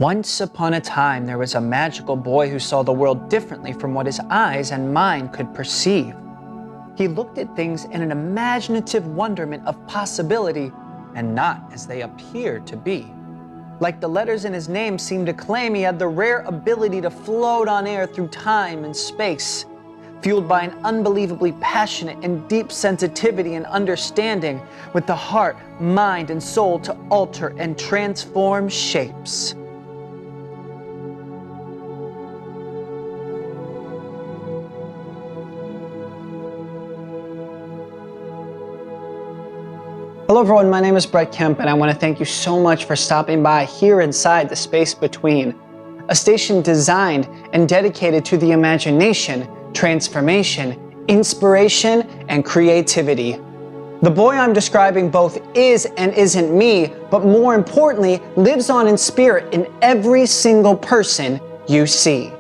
Once upon a time, there was a magical boy who saw the world differently from what his eyes and mind could perceive. He looked at things in an imaginative wonderment of possibility and not as they appeared to be. Like the letters in his name seemed to claim he had the rare ability to float on air through time and space, fueled by an unbelievably passionate and deep sensitivity and understanding, with the heart, mind, and soul to alter and transform shapes. Hello everyone, my name is Brett Kemp and I want to thank you so much for stopping by here inside the Space Between, a station designed and dedicated to the imagination, transformation, inspiration, and creativity. The boy I'm describing both is and isn't me, but more importantly, lives on in spirit in every single person you see.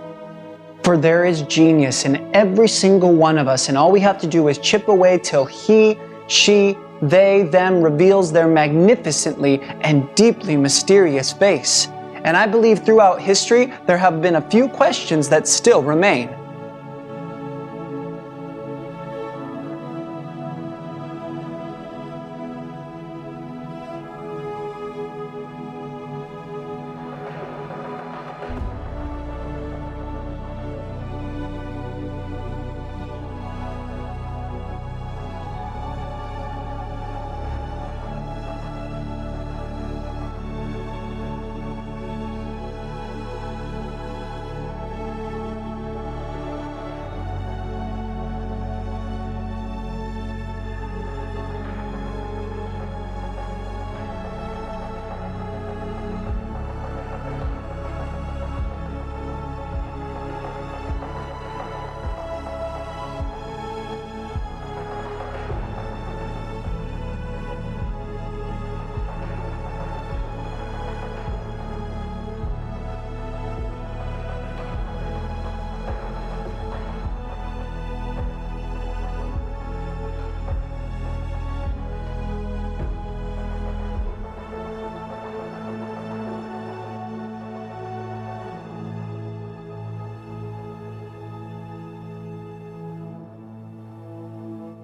For there is genius in every single one of us, and all we have to do is chip away till he, she, they, them reveals their magnificently and deeply mysterious face. And I believe throughout history, there have been a few questions that still remain.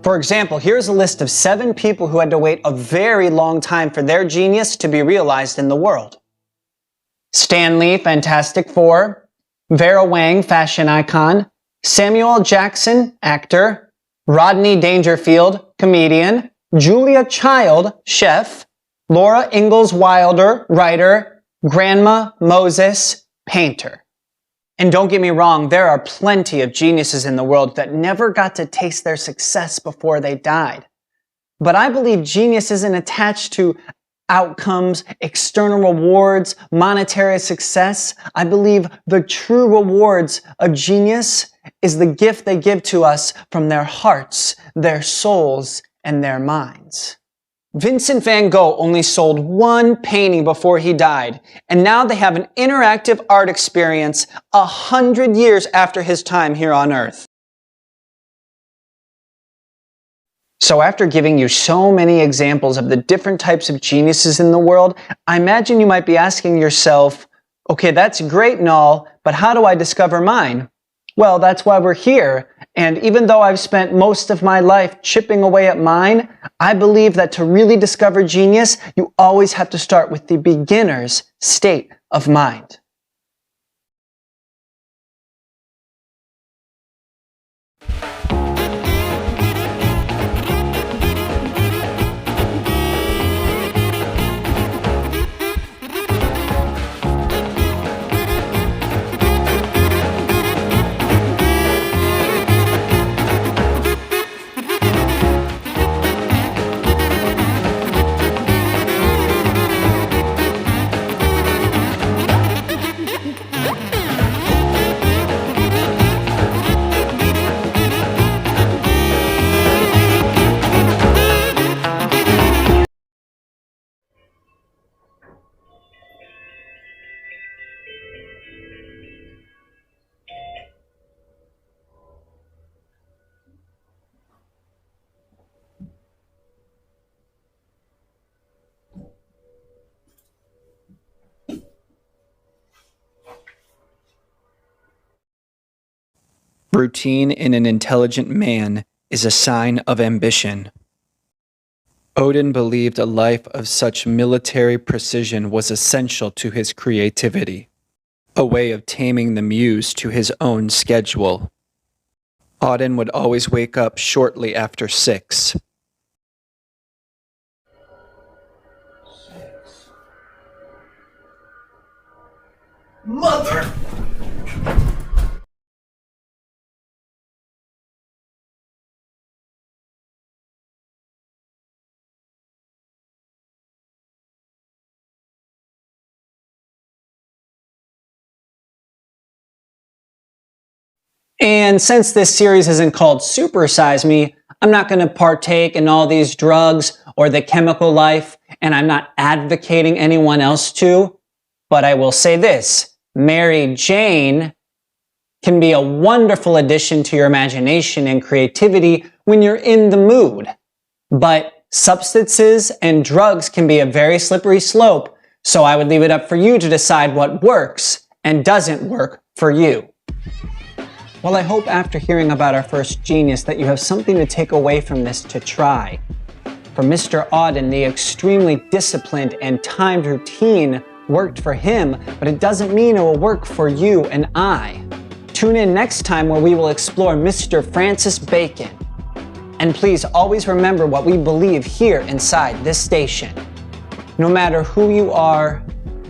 For example, here's a list of 7 people who had to wait a very long time for their genius to be realized in the world. Stan Lee, Fantastic Four; Vera Wang, fashion icon; Samuel L. Jackson, actor; Rodney Dangerfield, comedian; Julia Child, chef; Laura Ingalls Wilder, writer; Grandma Moses, painter. And don't get me wrong, there are plenty of geniuses in the world that never got to taste their success before they died. But I believe genius isn't attached to outcomes, external rewards, monetary success. I believe the true rewards of genius is the gift they give to us from their hearts, their souls, and their minds. Vincent van Gogh only sold 1 painting before he died, and now they have an interactive art experience 100 years after his time here on Earth. So after giving you so many examples of the different types of geniuses in the world, I imagine you might be asking yourself, okay, that's great and all, but how do I discover mine? Well, that's why we're here. And even though I've spent most of my life chipping away at mine, I believe that to really discover genius, you always have to start with the beginner's state of mind. Routine in an intelligent man is a sign of ambition. Odin believed a life of such military precision was essential to his creativity, a way of taming the muse to his own schedule. Odin would always wake up shortly after 6. Mother! And since this series isn't called Super Size Me, I'm not going to partake in all these drugs or the chemical life, and I'm not advocating anyone else to, but I will say this: Mary Jane can be a wonderful addition to your imagination and creativity when you're in the mood. But substances and drugs can be a very slippery slope, so I would leave it up for you to decide what works and doesn't work for you. Well, I hope after hearing about our first genius that you have something to take away from this to try. For Mr. Auden, the extremely disciplined and timed routine worked for him, but it doesn't mean it will work for you and I. Tune in next time where we will explore Mr. Francis Bacon. And please always remember what we believe here inside this station. No matter who you are,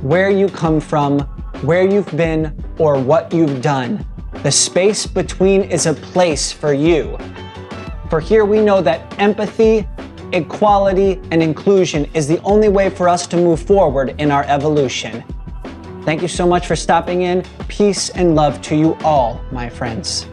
where you come from, where you've been, or what you've done, the space between is a place for you. For here we know that empathy, equality, and inclusion is the only way for us to move forward in our evolution. Thank you so much for stopping in. Peace and love to you all, my friends.